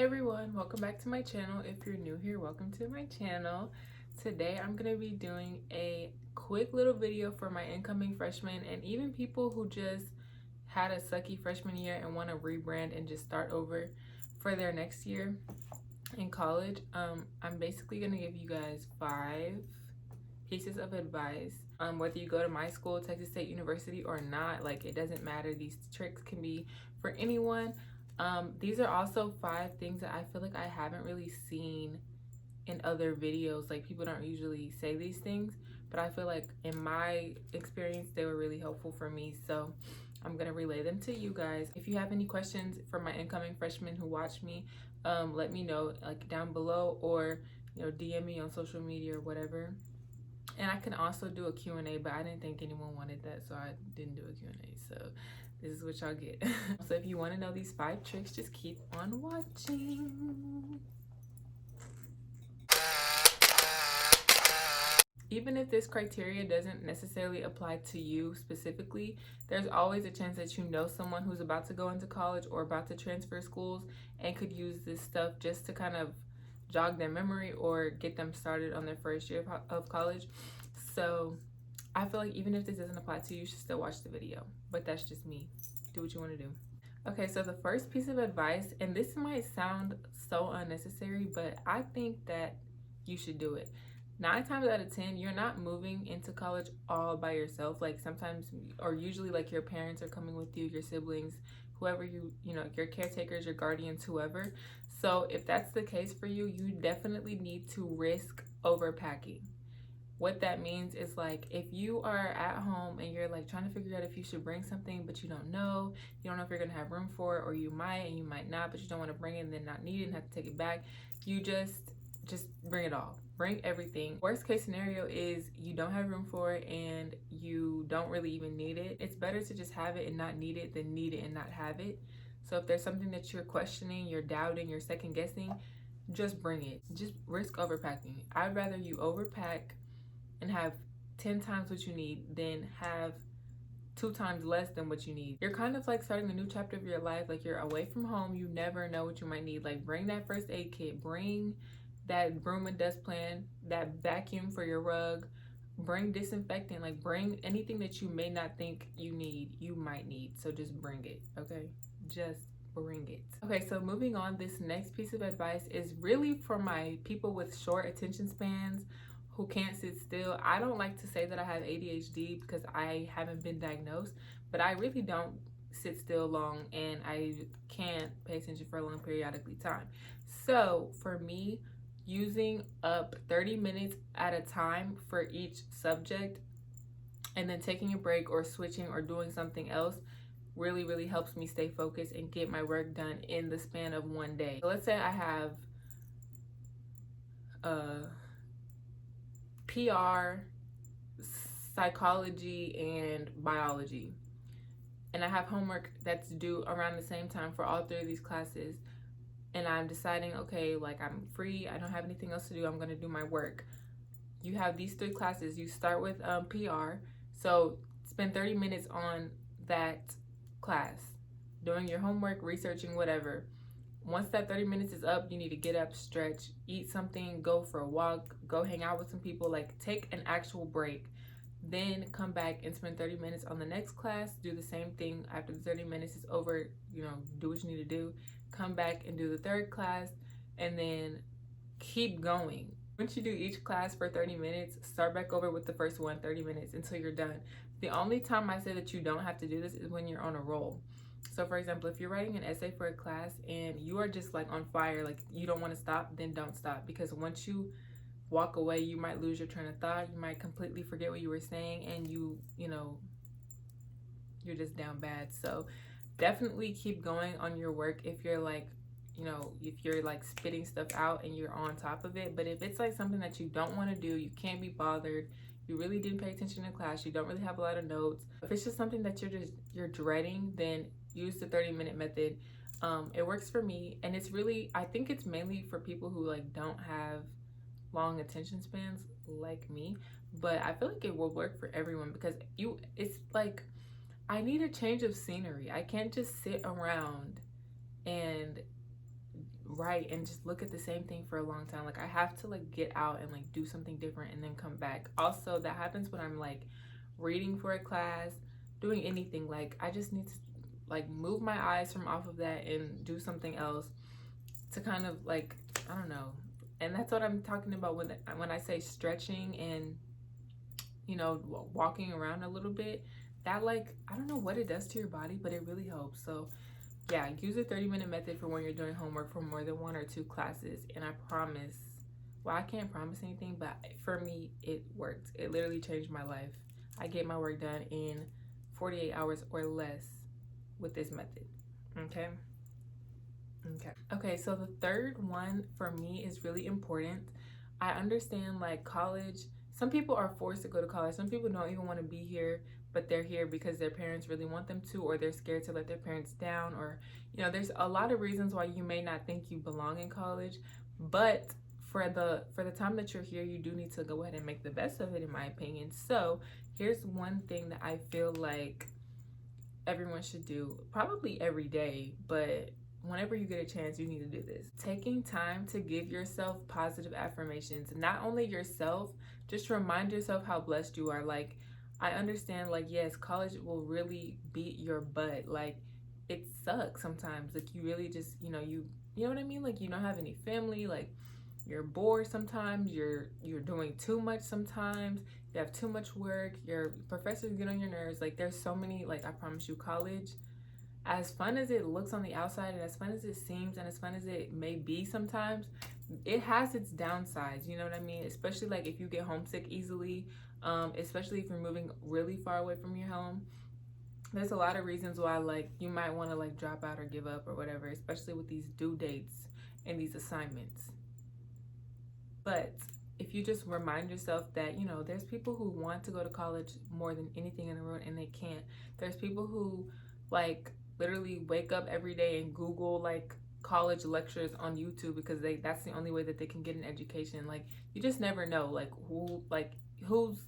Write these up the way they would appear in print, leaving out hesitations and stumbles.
everyone, welcome back to my channel. If you're new here, welcome to my channel. Today I'm going to be doing a quick little video for my incoming freshmen and even people who just had a sucky freshman year and want to rebrand and just start over for their next year in college. I'm basically going to give you guys 5 pieces of advice. Whether you go to my school, Texas State University, or not, like, it doesn't matter. These tricks can be for anyone. These are also 5 things that I feel like I haven't really seen in other videos. Like, people don't usually say these things, but I feel like in my experience they were really helpful for me, so I'm gonna relay them to you guys. If you have any questions for my incoming freshmen who watch me, let me know, like, down below, or DM me on social media or whatever. And I can also do a Q&A, but I didn't think anyone wanted that, so I didn't do a Q&A. So this is what y'all get. So if you want to know these 5 tricks, just keep on watching. Even if this criteria doesn't necessarily apply to you specifically, there's always a chance that you know someone who's about to go into college or about to transfer schools and could use this stuff just to kind of jog their memory or get them started on their first year of college. So I feel like even if this doesn't apply to you, you should still watch the video. But that's just me. Do what you want to do. Okay, so the first piece of advice, and this might sound so unnecessary, but I think that you should do it. 9 times out of 10, you're not moving into college all by yourself. Like, sometimes, or usually, like, your parents are coming with you, your siblings, whoever you know, your caretakers, your guardians, whoever. So if that's the case for you, you definitely need to risk overpacking. What that means is, like, if you are at home and you're like trying to figure out if you should bring something, but you don't know if you're gonna have room for it, or you might and you might not, but you don't want to bring it and then not need it and have to take it back, you just bring it all. Bring everything. Worst case scenario is you don't have room for it and you don't really even need it. It's better to just have it and not need it than need it and not have it. So if there's something that you're questioning, you're doubting, you're second guessing, just bring it. Just risk overpacking. I'd rather you overpack and have 10 times what you need than have 2 times less than what you need. You're kind of like starting a new chapter of your life. Like, you're away from home. You never know what you might need. Like, bring that first aid kit. Bring that broom and dust plan, that vacuum for your rug. Bring disinfectant. Like, bring anything that you may not think you need, you might need. So just bring it, okay? Just bring it. Okay, so moving on, this next piece of advice is really for my people with short attention spans who can't sit still. I don't like to say that I have ADHD because I haven't been diagnosed, but I really don't sit still long, and I can't pay attention for a long periodically time. So for me, using up 30 minutes at a time for each subject and then taking a break or switching or doing something else really helps me stay focused and get my work done in the span of one day. So let's say I have PR, psychology, and biology, and I have homework that's due around the same time for all 3 of these classes, and I'm deciding, okay, like, I'm free, I don't have anything else to do, I'm going to do my work. You have these 3 classes. You start with PR, so spend 30 minutes on that class doing your homework, researching, whatever. Once that 30 minutes is up, you need to get up, stretch, eat something, go for a walk, go hang out with some people, like, take an actual break. Then come back and spend 30 minutes on the next class. Do the same thing after the 30 minutes is over. Do what you need to do. Come back and do the 3rd class, and then keep going. Once you do each class for 30 minutes, start back over with the first one, 30 minutes, until you're done. The only time I say that you don't have to do this is when you're on a roll. So for example, if you're writing an essay for a class and you are just, like, on fire, like, you don't want to stop, then don't stop. Because once you walk away, you might lose your train of thought. You might completely forget what you were saying, and you're just down bad. So definitely keep going on your work if you're like, if you're like spitting stuff out and you're on top of it. But if it's like something that you don't want to do, you can't be bothered, you really didn't pay attention in class, you don't really have a lot of notes, if it's just something that you're dreading, then use the 30-minute method. It works for me, and it's really, I think it's mainly for people who, like, don't have long attention spans like me, but I feel like it will work for everyone, because it's like, I need a change of scenery. I can't just sit around and write and just look at the same thing for a long time. Like I have to like get out and like do something different and then come back. Also, that happens when I'm like reading for a class, doing anything. Like I just need to like move my eyes from off of that and do something else to kind of like, I don't know. And that's what I'm talking about when I say stretching and, you know, walking around a little bit. That like, I don't know what it does to your body, but it really helps. So yeah, use a 30-minute method for when you're doing homework for more than 1 or 2 classes. And I promise, well, I can't promise anything, but for me, it worked. It literally changed my life. I get my work done in 48 hours or less with this method. Okay. Okay, so the third one for me is really important. I understand like college, some people are forced to go to college. Some people don't even want to be here, but they're here because their parents really want them to, or they're scared to let their parents down, or, you know, there's a lot of reasons why you may not think you belong in college. But for the time that you're here, you do need to go ahead and make the best of it, in my opinion. So here's one thing that I feel like everyone should do, probably every day, but whenever you get a chance, you need to do this. Taking time to give yourself positive affirmations. Not only yourself, just remind yourself how blessed you are. Like, I understand, like, yes, college will really beat your butt. Like, it sucks sometimes. Like, you really just, you know what I mean? Like, you don't have any family. Like, you're bored sometimes. You're doing too much sometimes. You have too much work. Your professors get on your nerves. Like, there's so many, like, I promise you, college, as fun as it looks on the outside and as fun as it seems and as fun as it may be sometimes, it has its downsides, you know what I mean? Especially like if you get homesick easily, especially if you're moving really far away from your home. There's a lot of reasons why like you might want to like drop out or give up or whatever, especially with these due dates and these assignments. But if you just remind yourself that, you know, there's people who want to go to college more than anything in the world and they can't. There's people who like literally wake up every day and Google like college lectures on YouTube because that's the only way that they can get an education. Like you just never know like who's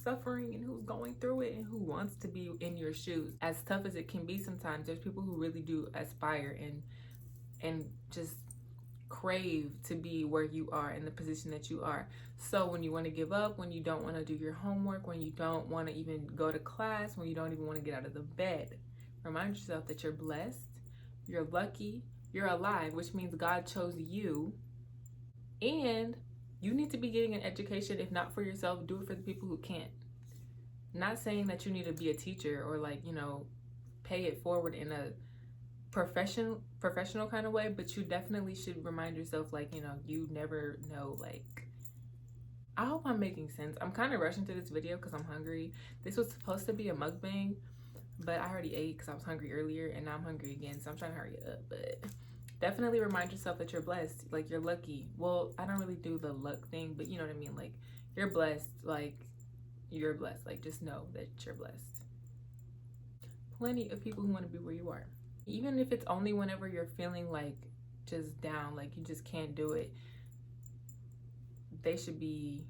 suffering and who's going through it and who wants to be in your shoes. As tough as it can be sometimes, there's people who really do aspire and just crave to be where you are in the position that you are. So when you want to give up, when you don't want to do your homework, when you don't want to even go to class, when you don't even want to get out of the bed, remind yourself that you're blessed, you're lucky, you're alive, which means God chose you, and you need to be getting an education. If not for yourself, do it for the people who can't. Not saying that you need to be a teacher or like, you know, pay it forward in a professional kind of way, but you definitely should remind yourself like, you know, you never know. Like, I hope I'm making sense. I'm kind of rushing to this video because I'm hungry. This was supposed to be a mukbang, but I already ate because I was hungry earlier and now I'm hungry again, so I'm trying to hurry up. But definitely remind yourself that you're blessed, like you're lucky. Well, I don't really do the luck thing, but you know what I mean. Like you're blessed, like you're blessed. Like just know that you're blessed. Plenty of people who want to be where you are. Even if it's only whenever you're feeling like just down, like you just can't do it, they should be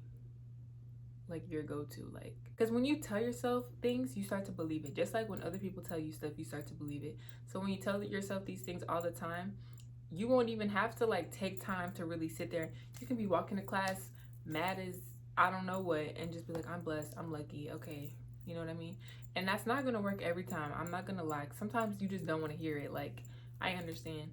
like your go-to. Like, because when you tell yourself things, you start to believe it. Just like when other people tell you stuff, you start to believe it. So when you tell yourself these things all the time, you won't even have to like take time to really sit there. You can be walking to class mad as I don't know what and just be like, I'm blessed, I'm lucky, okay. You know what I mean? And that's not gonna work every time. I'm not gonna lie. Sometimes you just don't want to hear it. Like, I understand.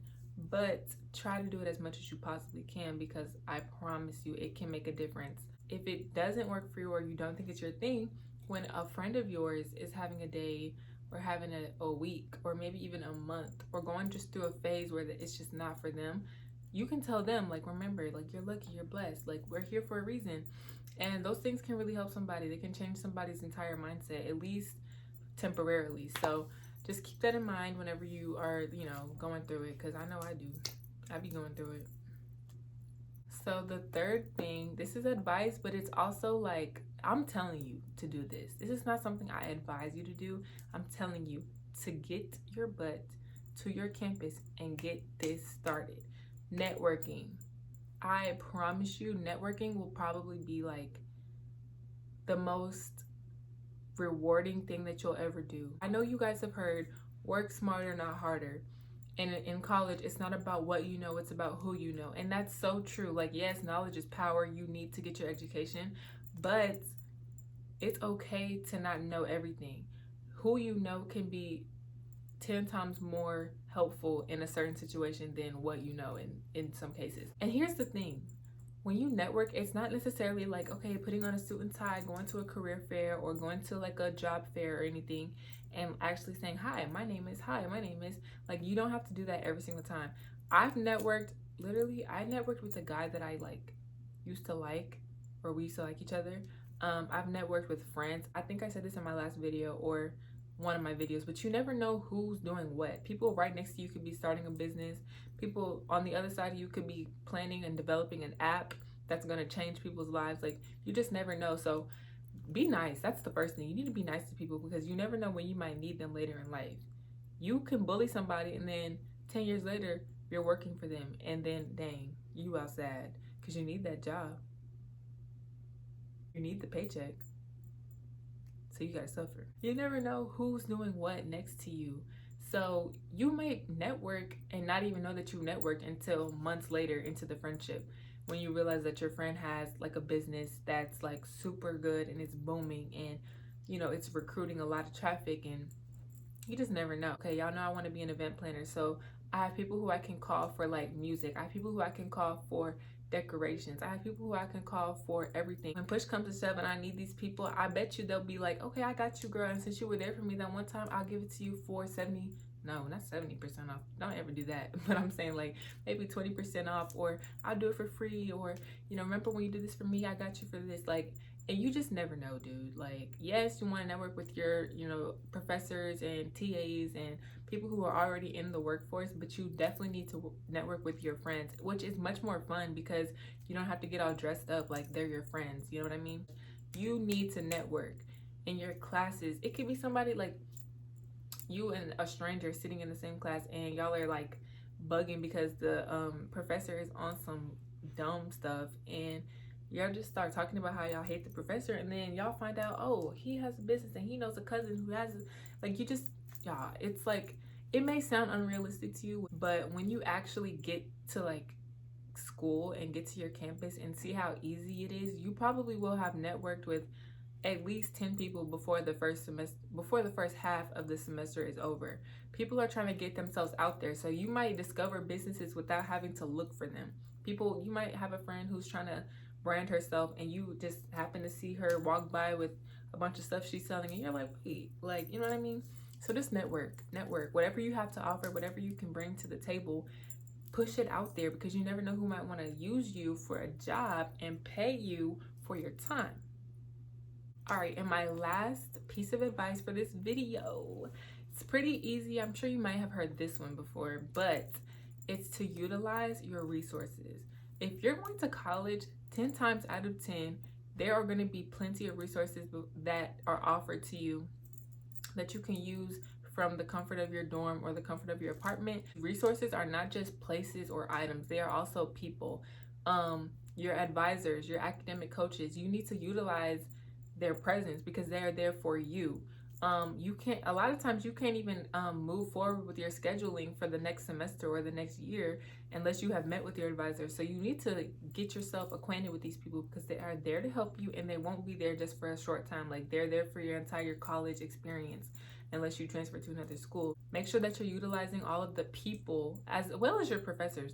But try to do it as much as you possibly can, because I promise you it can make a difference. If it doesn't work for you or you don't think it's your thing, when a friend of yours is having a day or having a week or maybe even a month or going just through a phase where it's just not for them, you can tell them, like, remember, like, you're lucky, you're blessed, like, we're here for a reason. And those things can really help somebody. They can change somebody's entire mindset, at least temporarily. So just keep that in mind whenever you are, you know, going through it, because I know I do. I be going through it. So the third thing, this is advice, but it's also like, I'm telling you to do this. This is not something I advise you to do. I'm telling you to get your butt to your campus and get this started. Networking. I promise you, networking will probably be like the most rewarding thing that you'll ever do. I know you guys have heard work smarter, not harder. And in college, it's not about what you know, it's about who you know. And that's so true. Like, yes, knowledge is power. You need to get your education, but it's okay to not know everything. Who you know can be 10 times more helpful in a certain situation than what you know in some cases. And here's the thing, when you network, it's not necessarily like, okay, putting on a suit and tie, going to a career fair or going to like a job fair or anything and actually saying, hi, my name is, like, you don't have to do that every single time. I've networked, literally, I networked with a guy that I like, used to like, or we used to like each other. I've networked with friends. I think I said this in my last video or one of my videos, but you never know who's doing what. People right next to you could be starting a business. People on the other side of you could be planning and developing an app that's going to change people's lives. Like, you just never know. So be nice. That's the first thing. You need to be nice to people because you never know when you might need them later in life. You can bully somebody and then 10 years later you're working for them, and then dang, you outside because you need that job. You need the paycheck. So you gotta suffer. You never know who's doing what next to you. So you may network and not even know that you networked until months later into the friendship, when you realize that your friend has like a business that's like super good and it's booming, and you know it's recruiting a lot of traffic, and you just never know. Okay, y'all know I want to be an event planner, so I have people who I can call for like music. I have people who I can call for decorations. I have people who I can call for everything. When push comes to shove and I need these people, I bet you they'll be like, okay, I got you, girl. And since you were there for me that one time, I'll give it to you for 70. No, not 70% off. Don't ever do that. But I'm saying like maybe 20% off, or I'll do it for free, or you know, remember when you did this for me, I got you for this. Like, and you just never know, dude. Like, yes, you want to network with your, you know, professors and TAs and people who are already in the workforce, but you definitely need to network with your friends, which is much more fun because you don't have to get all dressed up like they're your friends. You know what I mean? You need to network in your classes. It could be somebody like you and a stranger sitting in the same class, and y'all are like bugging because the professor is on some dumb stuff, and y'all just start talking about how y'all hate the professor, and then y'all find out, oh, he has a business and he knows a cousin who has like, you just, y'all, it's like, it may sound unrealistic to you, but when you actually get to like school and get to your campus and see how easy it is, you probably will have networked with at least 10 people before the first semester, before the first half of the semester is over. People are trying to get themselves out there, so you might discover businesses without having to look for them. People, you might have a friend who's trying to brand herself and you just happen to see her walk by with a bunch of stuff she's selling, and you're like, wait, like, you know what I mean? So just network, whatever you have to offer, whatever you can bring to the table, push it out there, because you never know who might want to use you for a job and pay you for your time. All right, and my last piece of advice for this video, it's pretty easy. I'm sure you might have heard this one before, but it's to utilize your resources. If you're going to college, 10 times out of 10, there are going to be plenty of resources that are offered to you that you can use from the comfort of your dorm or the comfort of your apartment. Resources are not just places or items, they are also people. Your advisors, your academic coaches, you need to utilize their presence because they are there for you. You can't, a lot of times you can't even move forward with your scheduling for the next semester or the next year unless you have met with your advisor. So you need to get yourself acquainted with these people because they are there to help you, and they won't be there just for a short time. Like, they're there for your entire college experience unless you transfer to another school. Make sure that you're utilizing all of the people as well as your professors,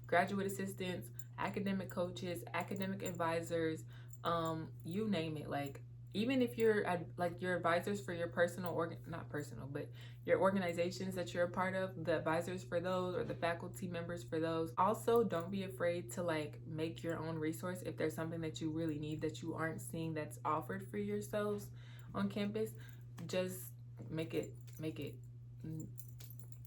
graduate assistants, academic coaches, academic advisors, you name it. Like, even if you're like your advisors for your not personal, but your organizations that you're a part of, the advisors for those or the faculty members for those. Also, don't be afraid to like make your own resource if there's something that you really need that you aren't seeing that's offered for yourselves on campus. Just make it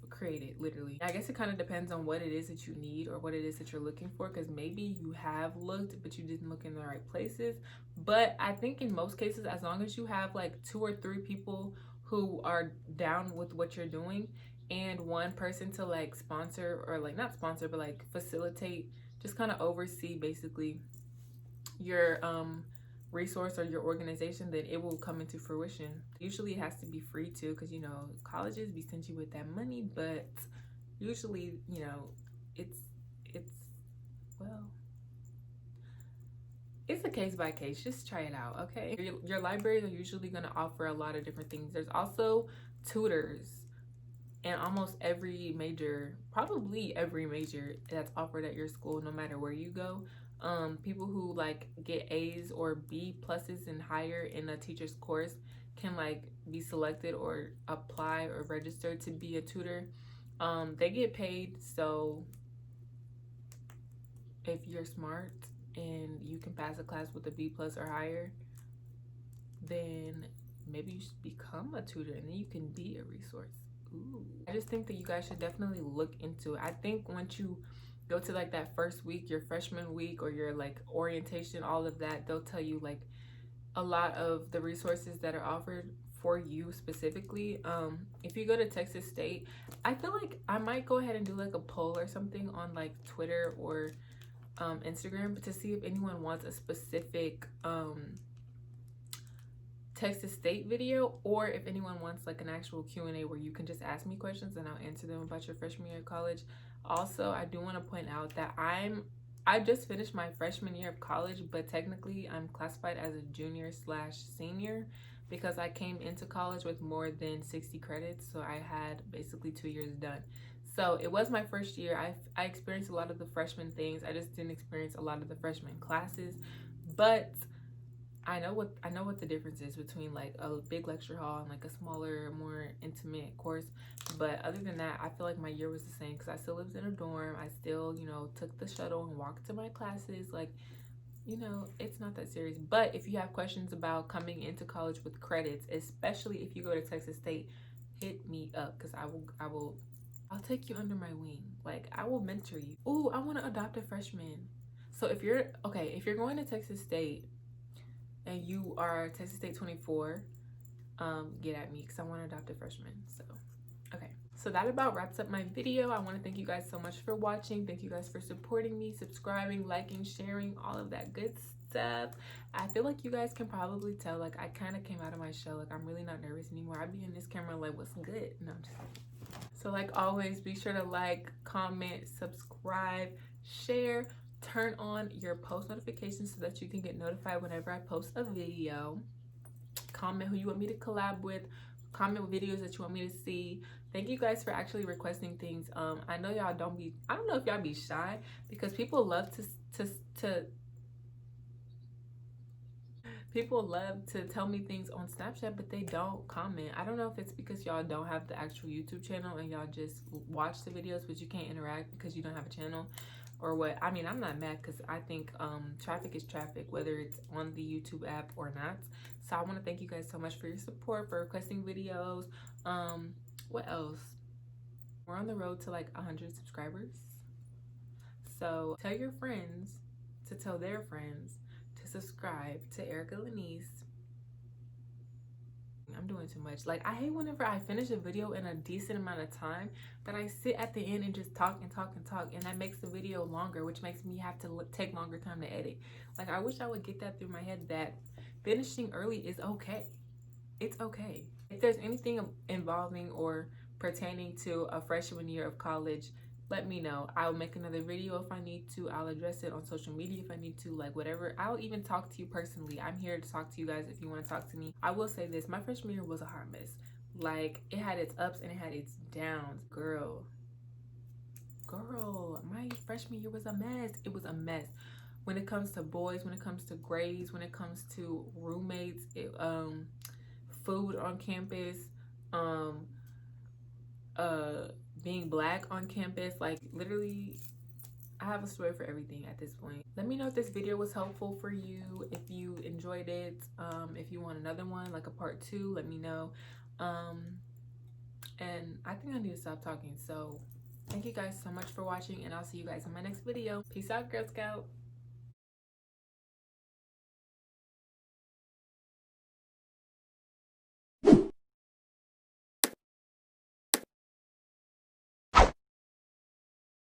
create it, literally. I guess it kind of depends on what it is that you need or what it is that you're looking for, because maybe you have looked but you didn't look in the right places. But I think in most cases, as long as you have like 2 or 3 people who are down with what you're doing and one person to like sponsor, or like not sponsor but like facilitate, just kind of oversee basically your resource or your organization, then it will come into fruition. Usually it has to be free too, because you know colleges be stingy with that money, but usually, you know, it's well, it's a case by case. Just try it out, okay? Your libraries are usually going to offer a lot of different things. There's also tutors in almost every major, probably every major that's offered at your school, no matter where you go. People who like get A's or B pluses and higher in a teacher's course can like be selected or apply or register to be a tutor. They get paid, so if you're smart and you can pass a class with a B plus or higher, then maybe you should become a tutor and then you can be a resource. Ooh. I just think that you guys should definitely look into it. I think once you go to like that first week, your freshman week, or your like orientation, all of that, they'll tell you like a lot of the resources that are offered for you specifically. If you go to Texas State, I feel like I might go ahead and do like a poll or something on like Twitter or Instagram to see if anyone wants a specific Texas State video, or if anyone wants like an actual Q&A where you can just ask me questions and I'll answer them about your freshman year of college. Also, I do want to point out that I just finished my freshman year of college, but technically I'm classified as a junior / senior because I came into college with more than 60 credits, so I had basically 2 years done. So it was my first year. I experienced a lot of the freshman things. I just didn't experience a lot of the freshman classes, but I know what the difference is between like a big lecture hall and like a smaller, more intimate course. But other than that, I feel like my year was the same because I still lived in a dorm. I still, you know, took the shuttle and walked to my classes. Like, you know, it's not that serious. But if you have questions about coming into college with credits, especially if you go to Texas State, hit me up because I'll take you under my wing. Like, I will mentor you. Ooh, I want to adopt a freshman. So if you're going to Texas State and you are Texas State 24, get at me because I want to adopt a freshman. So, okay. So that about wraps up my video. I want to thank you guys so much for watching. Thank you guys for supporting me, subscribing, liking, sharing, all of that good stuff. I feel like you guys can probably tell, like, I kind of came out of my shell. Like, I'm really not nervous anymore. I be in this camera like, what's good? No, I'm just kidding. So, like always, be sure to like, comment, subscribe, share. Turn on your post notifications so that you can get notified whenever I post a video. Comment who you want me to collab with. Comment videos that you want me to see. Thank you guys for actually requesting things. I know y'all I don't know if y'all be shy because people love people love to tell me things on Snapchat, but they don't comment. I don't know if it's because y'all don't have the actual YouTube channel and y'all just watch the videos, but you can't interact because you don't have a channel, or what. I mean, I'm not mad because I think traffic is traffic, whether it's on the YouTube app or not. So I want to thank you guys so much for your support, for requesting videos. What else? We're on the road to like 100 subscribers. So tell your friends to tell their friends to subscribe to Erica Lanice. I'm doing too much. Like, I hate whenever I finish a video in a decent amount of time, but I sit at the end and just talk and talk and talk, and that makes the video longer, which makes me have to take longer time to edit. Like, I wish I would get that through my head that finishing early is okay. It's okay. If there's anything involving or pertaining to a freshman year of college, let me know. I'll make another video if I need to. I'll address it on social media if I need to, like whatever. I'll even talk to you personally. I'm here to talk to you guys if you want to talk to me. I will say this, my freshman year was a hot mess. Like, it had its ups and it had its downs. Girl, my freshman year was a mess. It was a mess. When it comes to boys, when it comes to grades, when it comes to roommates, food on campus, being black on campus, like literally I have a story for everything at this point. Let me know if this video was helpful for you, if you enjoyed it, if you want another one, like a part 2, let me know. And I think I need to stop talking. So thank you guys so much for watching, and I'll see you guys in my next video. Peace out, Girl Scout.